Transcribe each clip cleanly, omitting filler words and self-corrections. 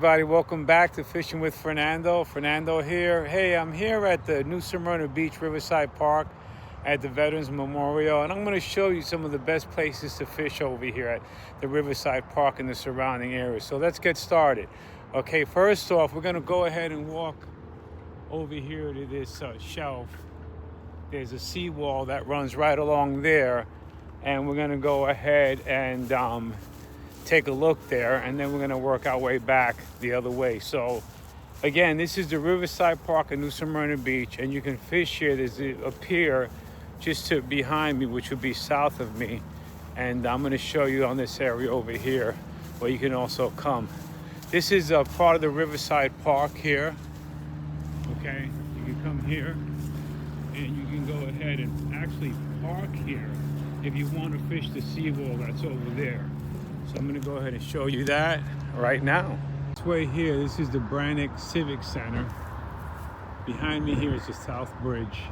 everybody, welcome back to Fishing with Fernando. Fernando here. Hey, I'm here at the new Smyrna Beach Riverside Park at the Veterans Memorial, and I'm going to show you some of the best places to fish over here at the Riverside Park and the surrounding area. So let's get started. Okay, first off, we're going to go ahead and walk over here to this shelf. There's a seawall that runs right along there, and we're going to go ahead and take a look there, and then we're going to work our way back the other way. So again, this is the Riverside Park in New Smyrna Beach, and you can fish here. There's a pier just behind me, which would be south of me, and I'm going to show you on this area over here where you can also come. This is a part of the Riverside Park here. Okay, you can come here and you can go ahead and actually park here if you want to fish the seawall that's over there. So I'm going to go ahead and show you that right now. This way here, this is the Brannick Civic Center. Behind me here is the South Bridge.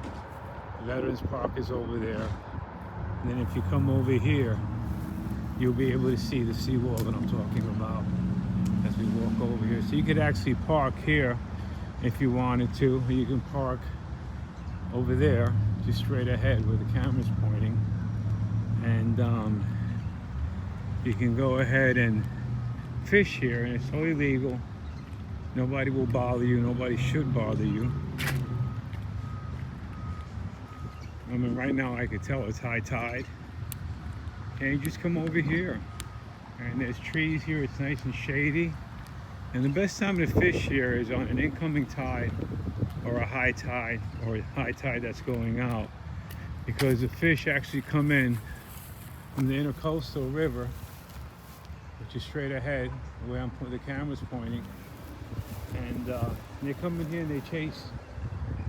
The Veterans Park is over there. And then if you come over here, you'll be able to see the seawall that I'm talking about as we walk over here. So you could actually park here if you wanted to. Or you can park over there, just straight ahead where the camera's pointing. And you can go ahead and fish here, and it's totally legal. Nobody will bother you. Nobody should bother you. I mean, right now I could tell it's high tide. And you just come over here. And there's trees here. It's nice and shady. And the best time to fish here is on an incoming tide or a high tide that's going out, because the fish actually come in from the intercoastal river, which is straight ahead, the way the camera's pointing, and they come in here and they chase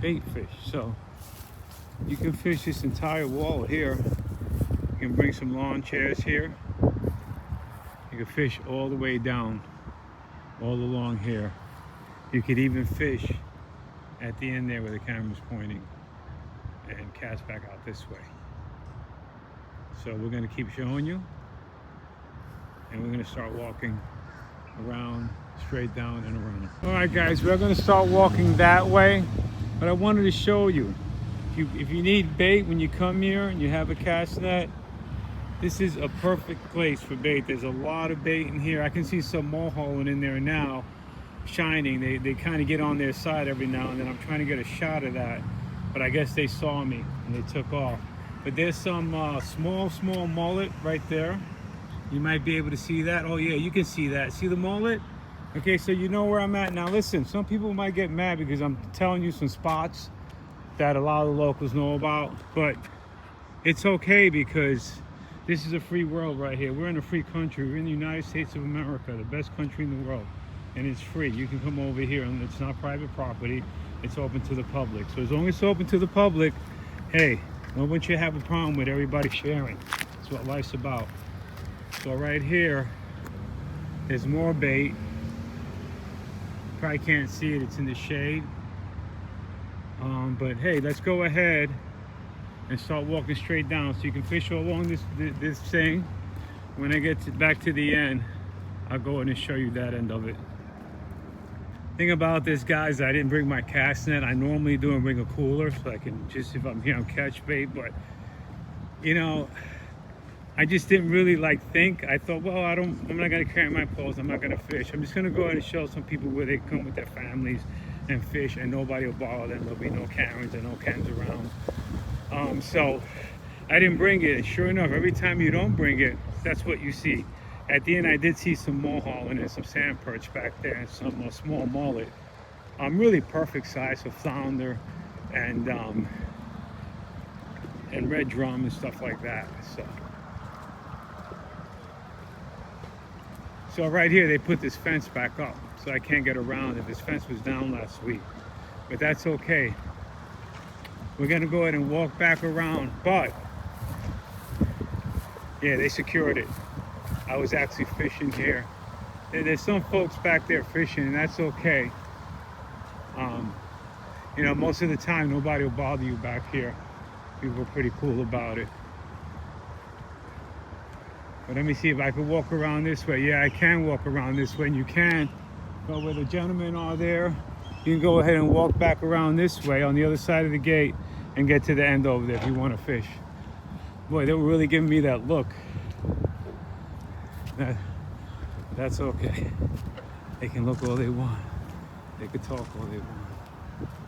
bait fish. So you can fish this entire wall here. You can bring some lawn chairs here. You can fish all the way down, all along here. You could even fish at the end there where the camera's pointing and cast back out this way. So we're going to keep showing you, and we're going to start walking around, straight down and around. All right, guys, we're going to start walking that way, but I wanted to show you, if you need bait when you come here and you have a cast net, this is a perfect place for bait. There's a lot of bait in here. I can see some mulholland in there now, shining. They kind of get on their side every now and then. I'm trying to get a shot of that, but I guess they saw me and they took off. But there's some small mullet right there. You might be able to see that. Oh yeah, you can see that. See the mullet? Okay, so you know where I'm at. Now listen, some people might get mad because I'm telling you some spots that a lot of the locals know about, but it's okay because this is a free world right here. We're in a free country. We're in the United States of America, the best country in the world, and it's free. You can come over here, and it's not private property. It's open to the public. So as long as it's open to the public, hey, no one should have a problem with everybody sharing. That's what life's about. So right here, there's more bait. Probably can't see it, it's in the shade. But hey, let's go ahead and start walking straight down so you can fish all along this thing. When I get back to the end, I'll go in and show you that end of it. Thing about this, guys, I didn't bring my cast net. I normally do and bring a cooler so I can just, if I'm here, I'll catch bait. But you know, I just didn't really think. I thought, well, I'm not gonna carry my poles. I'm not gonna fish. I'm just gonna go ahead and show some people where they come with their families and fish, and nobody will bother them. There'll be no Karens and no Kens around. So I didn't bring it. And sure enough, every time you don't bring it, that's what you see. At the end, I did see some mulholland and some sand perch back there, and some small mullet. Really perfect size for flounder and red drum and stuff like that. So right here, they put this fence back up, so I can't get around it. This fence was down last week, but that's okay. We're gonna go ahead and walk back around, but yeah, they secured it. I was actually fishing here. There's some folks back there fishing, and that's okay. You know, most of the time, nobody will bother you back here. People are pretty cool about it. But let me see if I can walk around this way. Yeah, I can walk around this way, and you can But where the gentlemen are there, you can go ahead and walk back around this way on the other side of the gate and get to the end over there if you want to fish. Boy, they were really giving me that look. That's okay. They can look all they want. They can talk all they want,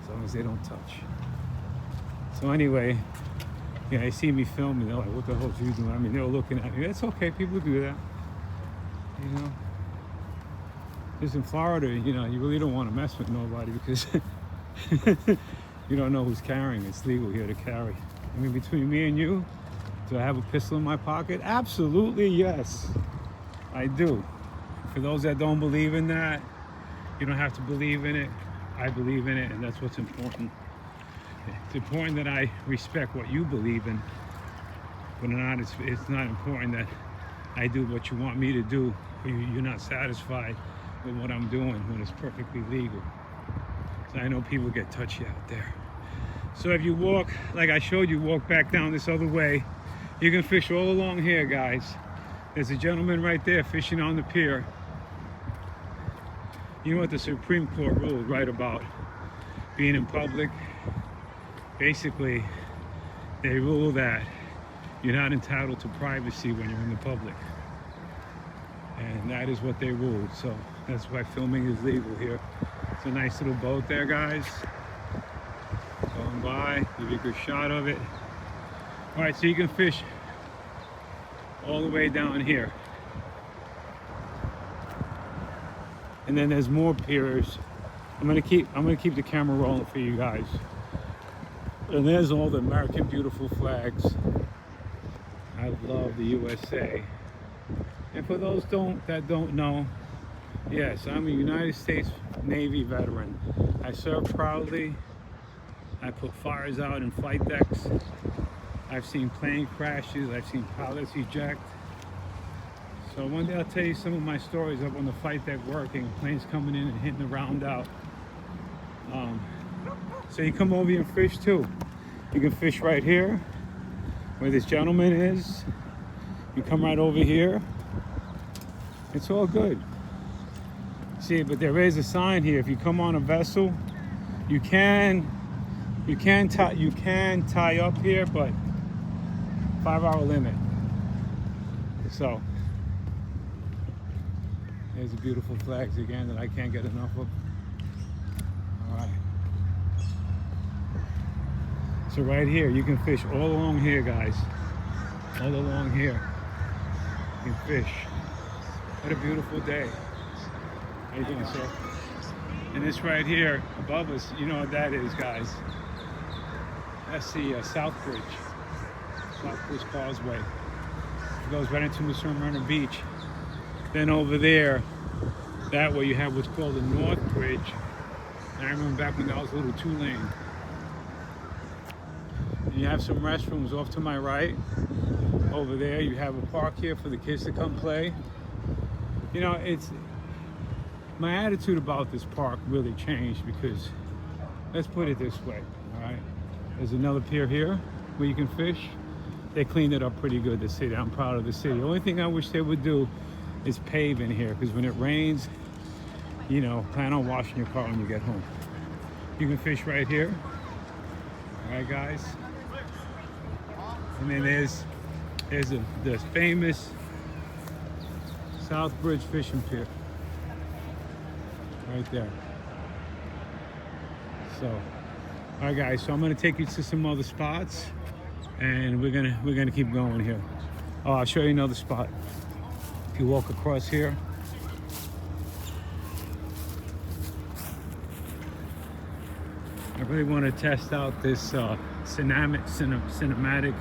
as long as they don't touch. So anyway, yeah, they see me filming. They're like, "What the hell are you doing?" I mean, they were looking at me. It's okay. People do that. You know. Just in Florida, you know, you really don't want to mess with nobody because you don't know who's carrying. It's legal here to carry. I mean, between me and you, do I have a pistol in my pocket? Absolutely, yes. I do. For those that don't believe in that, you don't have to believe in it. I believe in it, and that's what's important. It's important that I respect what you believe in, but it's not important that I do what you want me to do. You're not satisfied with what I'm doing when it's perfectly legal. So I know people get touchy out there. So if you walk, like I showed you, walk back down this other way, you can fish all along here, guys. There's a gentleman right there fishing on the pier. You know what the Supreme Court ruled, right, about being in public? Basically, they rule that you're not entitled to privacy when you're in the public. And that is what they ruled. So that's why filming is legal here. It's a nice little boat there, guys. Going by, give you a good shot of it. All right, so you can fish all the way down here. And then there's more piers. I'm gonna keep the camera rolling for you guys. And there's all the American beautiful flags. I love the USA. And for those that don't know, yes, I'm a United States Navy veteran. I served proudly. I put fires out in flight decks. I've seen plane crashes. I've seen pilots eject. So one day I'll tell you some of my stories up on the flight deck working, planes coming in and hitting the round out. So you come over here and fish too. You can fish right here, where this gentleman is. You come right over here. It's all good. See, but there is a sign here. If you come on a vessel, you can tie up here, but 5-hour limit. So there's the beautiful flags again that I can't get enough of. All right. So right here, you can fish all along here, guys. All along here, you can fish. What a beautiful day. How you doing, sir? And this right here above us, you know what that is, guys. That's the South Bridge Causeway. It goes right into Smyrna Beach. Then over there, that way you have what's called the North Bridge. And I remember back when that was a little 2-lane. And you have some restrooms off to my right. Over there, you have a park here for the kids to come play. You know, my attitude about this park really changed because, let's put it this way, all right? There's another pier here where you can fish. They cleaned it up pretty good, the city. I'm proud of the city. The only thing I wish they would do is pave in here, because when it rains, you know, plan on washing your car when you get home. You can fish right here. All right, guys. And then there's the famous South Bridge fishing pier right there. So, all right, guys. So I'm gonna take you to some other spots, and we're gonna keep going here. Oh, I'll show you another spot. If you walk across here, I really want to test out this cinematic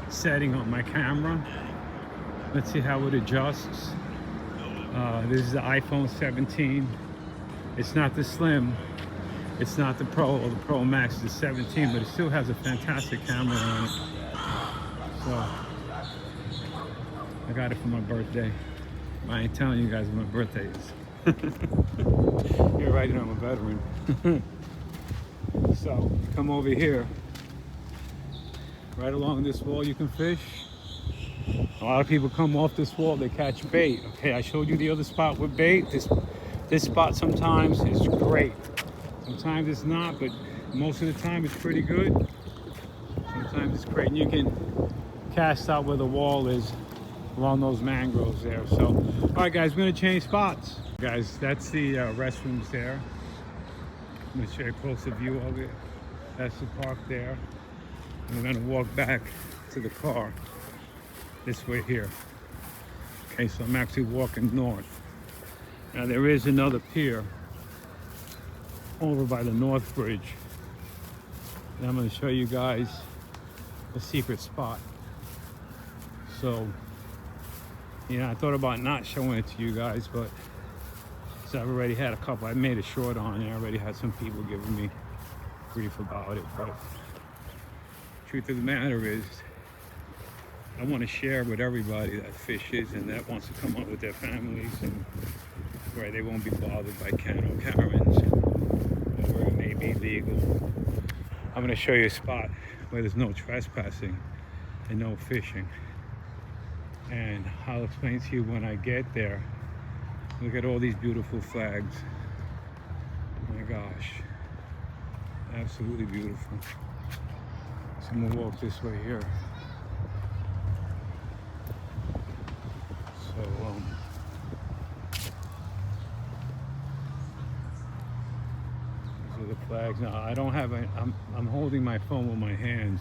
setting on my camera. Let's see how it adjusts. This is the iPhone 17. It's not the Slim, it's not the Pro or the Pro Max, it's the 17, but it still has a fantastic camera on it. So I got it for my birthday. I ain't telling you guys what my birthday is. You're right, I'm a veteran. So come over here. Right along this wall you can fish. A lot of people come off this wall, they catch bait. Okay, I showed you the other spot with bait. This spot sometimes is great. Sometimes it's not, but most of the time it's pretty good. Sometimes it's great. And you can cast out where the wall is along those mangroves there. So, all right, guys, we're gonna change spots. Guys, that's the restrooms there. I'm gonna show you a closer view of it. That's the park there. And we're gonna walk back to the car this way here. Okay, so I'm actually walking north. Now there is another pier over by the North Bridge. And I'm gonna show you guys a secret spot. So, I thought about not showing it to you guys, but so I've already had a couple. I made a short on it. I already had some people giving me grief about it. But truth of the matter is, I want to share with everybody that fishes and that wants to come up with their families, and where they won't be bothered by Ken or Karens, and where it may be legal. I'm going to show you a spot where there's no trespassing and no fishing. And I'll explain to you when I get there. Look at all these beautiful flags. Oh my gosh. Absolutely beautiful. So I'm gonna walk this way here. So, these are the flags. Now, I don't have I'm holding my phone with my hands.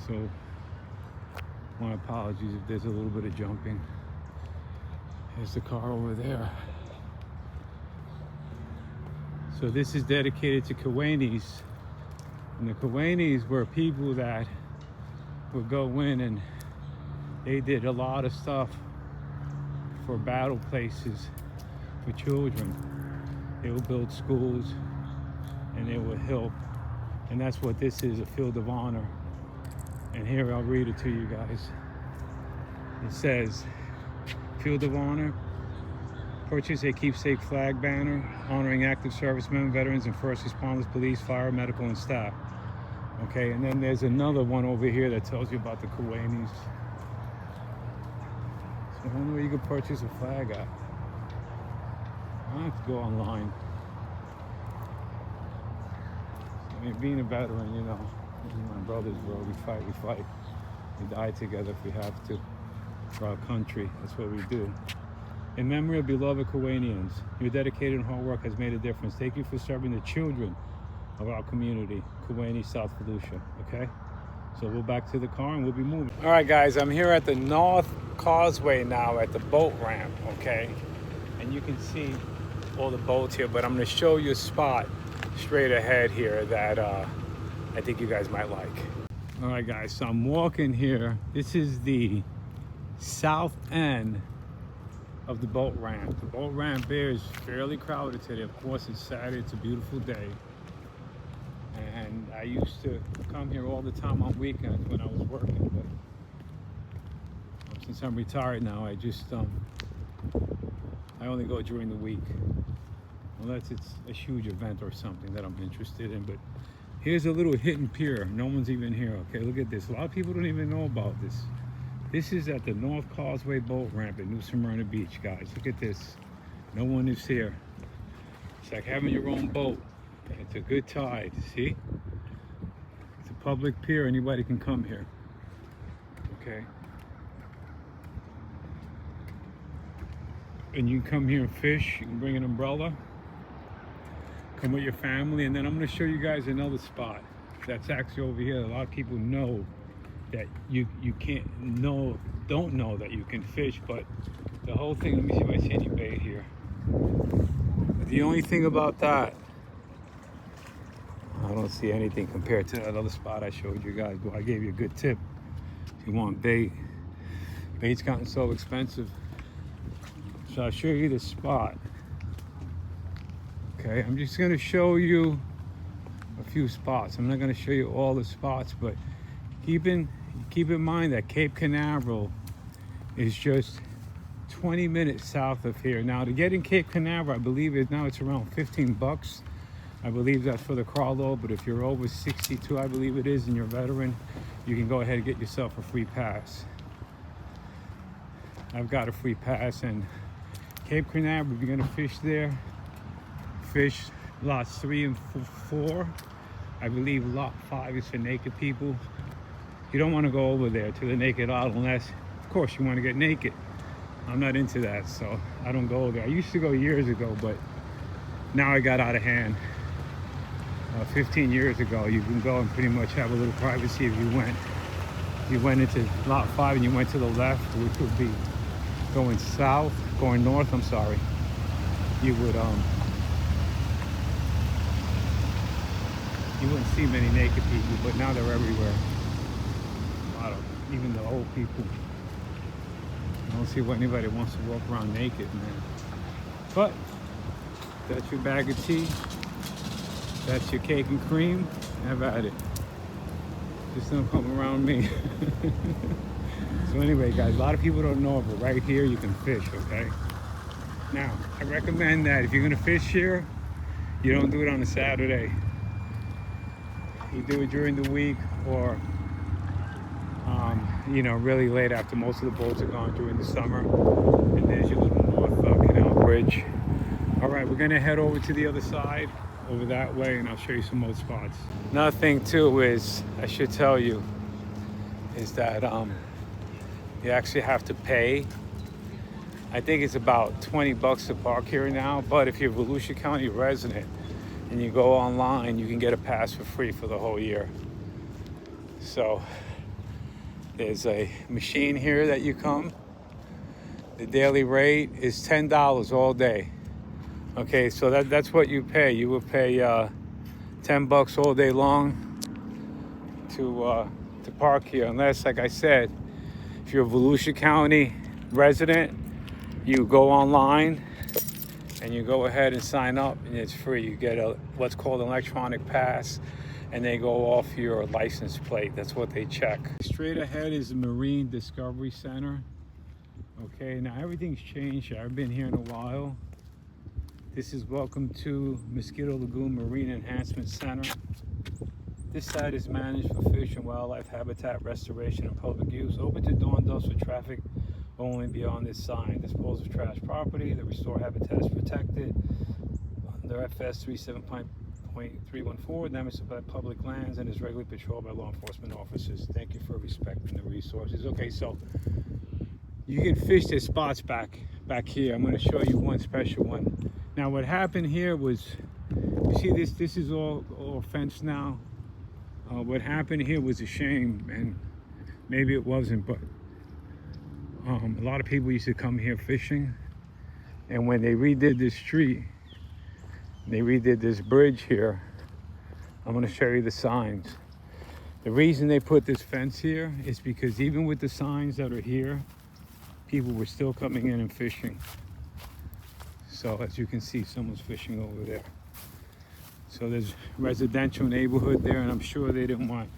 So, my apologies if there's a little bit of jumping. There's the car over there. So this is dedicated to Kiwanis. And the Kiwanis were people that would go in and they did a lot of stuff for battle places for children. They would build schools and they would help. And that's what this is, a field of honor. And here, I'll read it to you guys. It says, Field of Honor, purchase a keepsake flag banner honoring active servicemen, veterans, and first responders, police, fire, medical, and staff. Okay, and then there's another one over here that tells you about the Kiwanis. So I don't know where you can purchase a flag at. I have to go online. I mean, being a veteran, this is my brothers, bro. We fight. We die together if we have to. For our country, that's what we do. In memory of beloved Kiwanians, your dedicated hard work has made a difference. Thank you for serving the children of our community, Kiwani, South Volusia. Okay? So we're back to the car and we'll be moving. All right, guys, I'm here at the North Causeway now at the boat ramp, okay? And you can see all the boats here, but I'm going to show you a spot straight ahead here that I think you guys might like. All right, guys, so I'm walking here. This is the south end of the boat ramp. The boat ramp there is fairly crowded today. Of course, it's Saturday. It's a beautiful day. And I used to come here all the time on weekends when I was working, but since I'm retired now, I just I only go during the week, unless it's a huge event or something that I'm interested in. But here's a little hidden pier. No one's even here. Okay, look at this. A lot of people don't even know about this. This is at the North Causeway boat ramp in New Smyrna Beach, guys. Look at this. No one is here. It's like having your own boat. It's a good tide, see? It's a public pier. Anybody can come here. Okay? And you can come here and fish. You can bring an umbrella. Come with your family. And then I'm going to show you guys another spot that's actually over here. A lot of people know that you don't know that you can fish, but the whole thing, let me see if I see any bait here. The only thing about that, I don't see anything compared to that other spot I showed you guys, but I gave you a good tip. If you want bait, bait's gotten so expensive. So I'll show you the spot. Okay, I'm just gonna show you a few spots. I'm not gonna show you all the spots, but keep in mind that Cape Canaveral is just 20 minutes south of here. Now, to get in Cape Canaveral, I believe it's around 15 bucks. I believe that's for the carload, but if you're over 62, I believe it is, and you're a veteran, you can go ahead and get yourself a free pass. I've got a free pass, and Cape Canaveral, if you're gonna fish there, fish lots 3 and 4. I believe lot 5 is for naked people. You don't want to go over there to the naked isle unless, of course, you want to get naked. I'm not into that, so I don't go there. I used to go years ago, but now I got out of hand. 15 years ago, you can go and pretty much have a little privacy if you went into lot 5 and you went to the left, which would be going south, going north, I'm sorry. You wouldn't see many naked people, but now they're everywhere. A lot of, even the old people. I don't see why anybody wants to walk around naked, man. But that's your bag of tea. That's your cake and cream. Have at it. Just don't come around me. So anyway, guys, a lot of people don't know, but right here you can fish, okay? Now, I recommend that if you're gonna fish here, you don't do it on a Saturday. You do it during the week, or you know, really late after most of the boats are gone during the summer. And there's your little North Canal Bridge. All right, we're gonna head over to the other side, over that way, and I'll show you some more spots. Another thing too is, I should tell you, is that you actually have to pay. I think it's about 20 bucks to park here now, but if you're a Volusia County resident and you go online, you can get a pass for free for the whole year. So there's a machine here that you come. The daily rate is $10 all day. Okay, so that's what you pay. You would pay 10 bucks all day long to park here, unless, like I said, if you're a Volusia County resident, you go online and you go ahead and sign up, and it's free. You get what's called an electronic pass, and they go off your license plate. That's what they check. Straight ahead is the Marine Discovery Center. Okay, now everything's changed here. I've been here in a while. This is welcome to Mosquito Lagoon Marine Enhancement Center. This site is managed for fish and wildlife habitat restoration and public use. Open to dawn dusk for traffic only beyond this sign. Dispose of trash property. The restore habitat is protected under FS 37.314. Damage to public lands and is regularly patrolled by law enforcement officers. Thank you for respecting the resources. Okay, so you can fish their spots back here. I'm going to show you one special one. Now, what happened here was, you see this is all fenced now. What happened here was a shame, and maybe it wasn't, but a lot of people used to come here fishing, and when they redid this street, they redid this bridge here. I'm going to show you the signs. The reason they put this fence here is because even with the signs that are here, people were still coming in and fishing. So as you can see, someone's fishing over there. So there's residential neighborhood there, and I'm sure they didn't want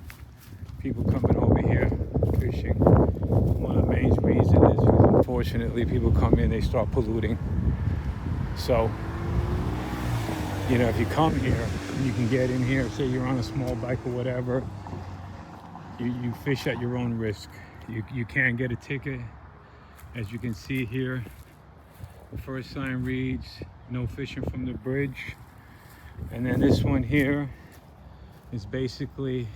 people coming over here fishing. One of the main reasons is because unfortunately people come in, they start polluting. So, you know, if you come here, you can get in here, say you're on a small bike or whatever, you fish at your own risk. You can't get a ticket. As you can see here, the first sign reads, no fishing from the bridge. And then this one here is basically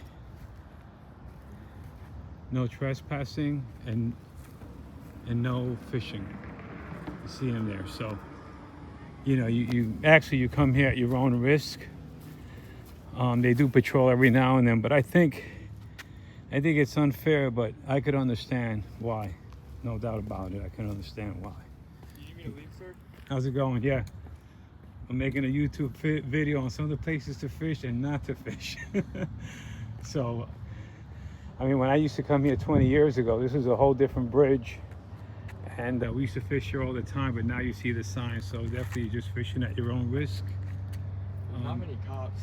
no trespassing and no fishing. You see them there. So, you know, you come here at your own risk. They do patrol every now and then, but I think it's unfair, but I could understand why. No doubt about it. I can understand why. You need me to leave, sir? How's it going? Yeah. I'm making a YouTube video on some of the places to fish and not to fish. So, I mean, when I used to come here 20 years ago, this was a whole different bridge. And we used to fish here all the time, but now you see the sign. So definitely you're just fishing at your own risk. Not many cops.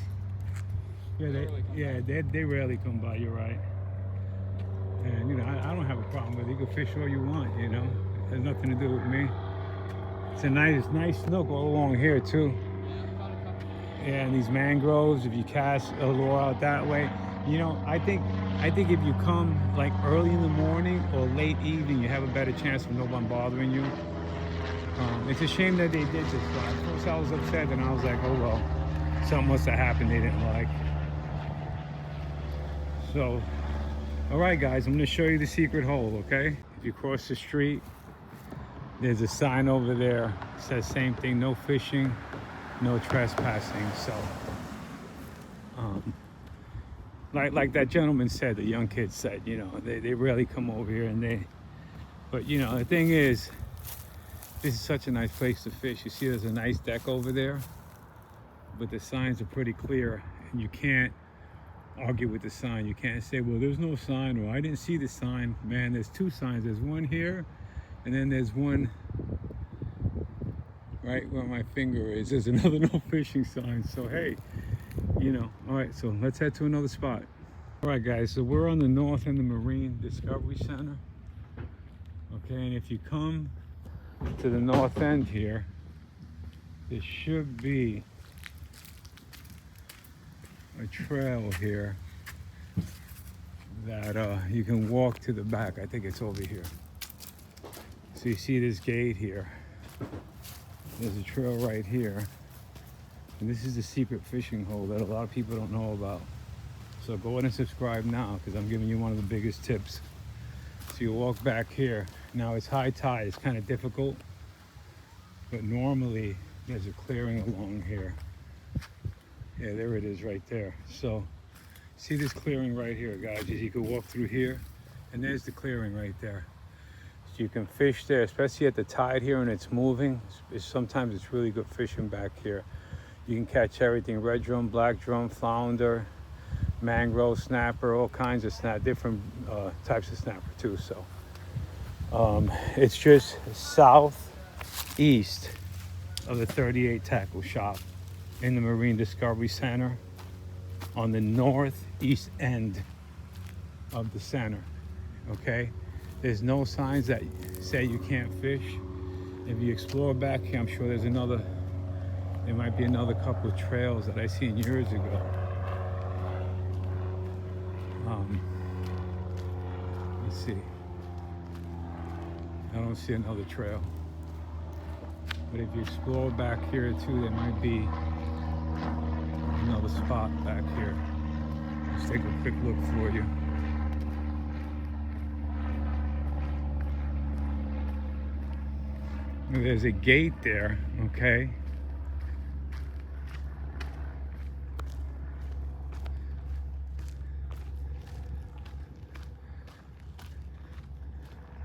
Yeah, they rarely come by, you're right. And, you know, I don't have a problem with it. You can fish all you want, you know. It has nothing to do with me. It's a nice snook all along here, too. Yeah, and these mangroves, if you cast a lure out that way. You know, I think if you come like early in the morning or late evening, you have a better chance of no one bothering you. It's a shame that they did this. But at first I was upset, and I was like, oh well, something must have happened they didn't like. So, all right, guys, I'm gonna show you the secret hole. Okay, if you cross the street, there's a sign over there. It says same thing: no fishing, no trespassing. So, like that gentleman said, the young kid said, you know, they rarely come over here, but you know, the thing is, this is such a nice place to fish. You see, there's a nice deck over there, but the signs are pretty clear, and you can't argue with the sign. You can't say, well, there's no sign, or I didn't see the sign. Man, there's two signs. There's one here, and then there's one right where my finger is. There's another no fishing sign. So hey, you know, all right, so let's head to another spot. All right, guys, so we're on the north end of Marine Discovery Center. Okay, and if you come to the north end here, there should be a trail here that you can walk to the back. I think it's over here. So you see this gate here. There's a trail right here. And this is the secret fishing hole that a lot of people don't know about. So go ahead and subscribe now, because I'm giving you one of the biggest tips. So you walk back here. Now it's high tide, it's kind of difficult, but normally there's a clearing along here. Yeah, there it is right there. So see this clearing right here, guys. You can walk through here, and there's the clearing right there. So you can fish there, especially at the tide here and it's moving. Sometimes it's really good fishing back here. You can catch everything: red drum, black drum, flounder, mangrove, snapper, all kinds of different types of snapper too. So it's just southeast of the 38 Tackle Shop in the Marine Discovery Center on the northeast end of the center. Okay, there's no signs that say you can't fish. If you explore back here, I'm sure there might be another couple of trails that I seen years ago. Let's see. I don't see another trail. But if you explore back here too, there might be another spot back here. Let's take a quick look for you. There's a gate there, okay?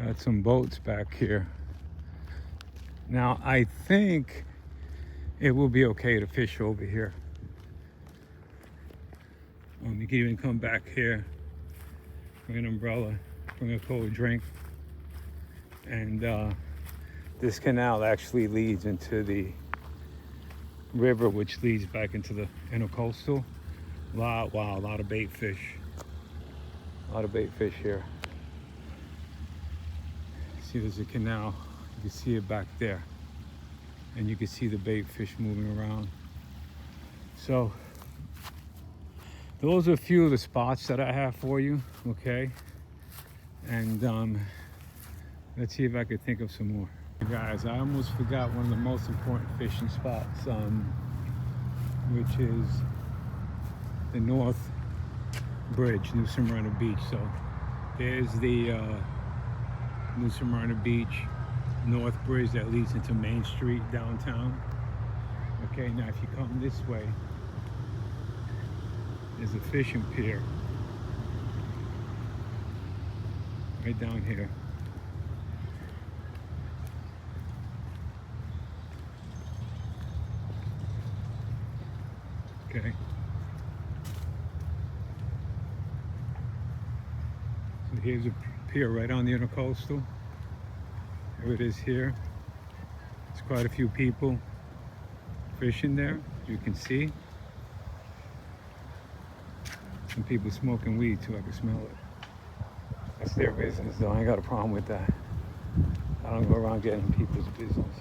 Got some boats back here. Now, I think it will be okay to fish over here. You can even come back here, bring an umbrella, bring a cold drink. And this canal actually leads into the river, which leads back into the intercoastal. Wow, a lot of bait fish. A lot of bait fish here. See, there's a canal. You can see it back there. And you can see the bait fish moving around. So, those are a few of the spots that I have for you, okay? And let's see if I could think of some more. Guys, I almost forgot one of the most important fishing spots, which is the North Bridge, New Smyrna Beach. So there's the New Smyrna Beach North Bridge that leads into Main Street downtown. Okay, now if you come this way, there's a fishing pier right down here. Okay. So here's a pier right on the intercoastal. Here it is here. There's quite a few people fishing there, you can see. Some people smoking weed too, I can smell it. That's their business though, I ain't got a problem with that. I don't go around getting people's business.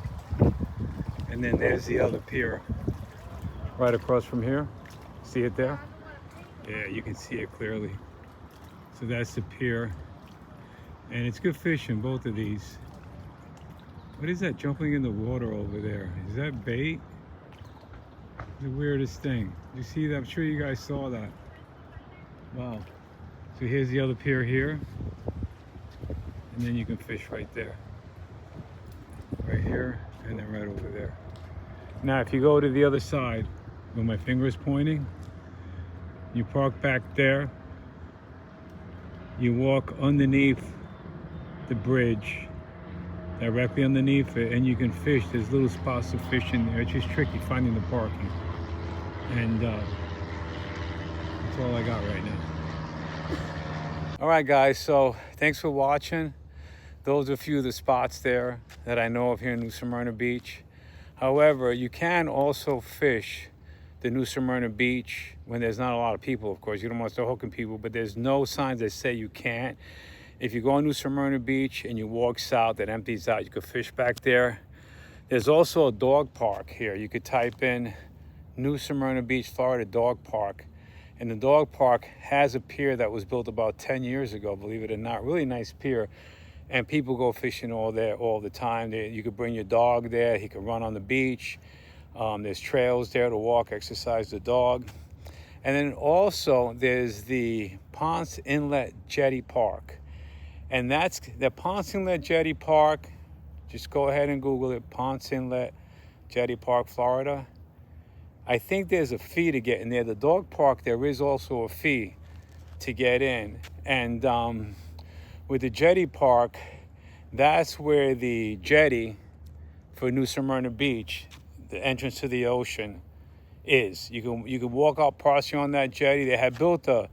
And then there's the other pier right across from here. See it there? Yeah, you can see it clearly. So that's the pier. And it's good fishing, both of these. What is that jumping in the water over there? Is that bait? The weirdest thing. You see that? I'm sure you guys saw that. Wow. So here's the other pier here. And then you can fish right there. Right here and then right over there. Now if you go to the other side where my finger is pointing, you park back there. You walk underneath the bridge, directly underneath it, and you can fish. There's little spots of fish in there. It's just tricky finding the parking. And that's all I got right now. All right, guys, so thanks for watching. Those are a few of the spots there that I know of here in New Smyrna Beach. However, you can also fish the New Smyrna Beach when there's not a lot of people, of course. You don't want to start hooking people, but there's no signs that say you can't. If you go on New Smyrna Beach and you walk south, it empties out. You could fish back there. There's also a dog park here. You could type in New Smyrna Beach, Florida dog park. And the dog park has a pier that was built about 10 years ago, believe it or not. Really nice pier. And people go fishing all there all the time. You could bring your dog there. He could run on the beach. There's trails there to walk, exercise the dog. And then also there's the Ponce Inlet Jetty Park. And that's the Ponce Inlet Jetty Park. Just go ahead and Google it, Ponce Inlet Jetty Park, Florida. I think there's a fee to get in there. The dog park, there is also a fee to get in. And with the Jetty Park, that's where the jetty for New Smyrna Beach, the entrance to the ocean, is. You can walk out partially on that jetty. They had built a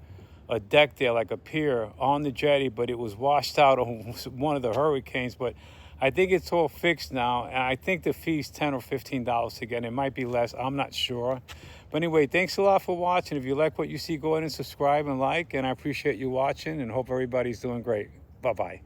deck there, like a pier on the jetty, but it was washed out on one of the hurricanes. But I think it's all fixed now, and I think the fee's $10 or $15 to get in. It might be less, I'm not sure. But anyway, thanks a lot for watching. If you like what you see, go ahead and subscribe and like, and I appreciate you watching and hope everybody's doing great. Bye-bye.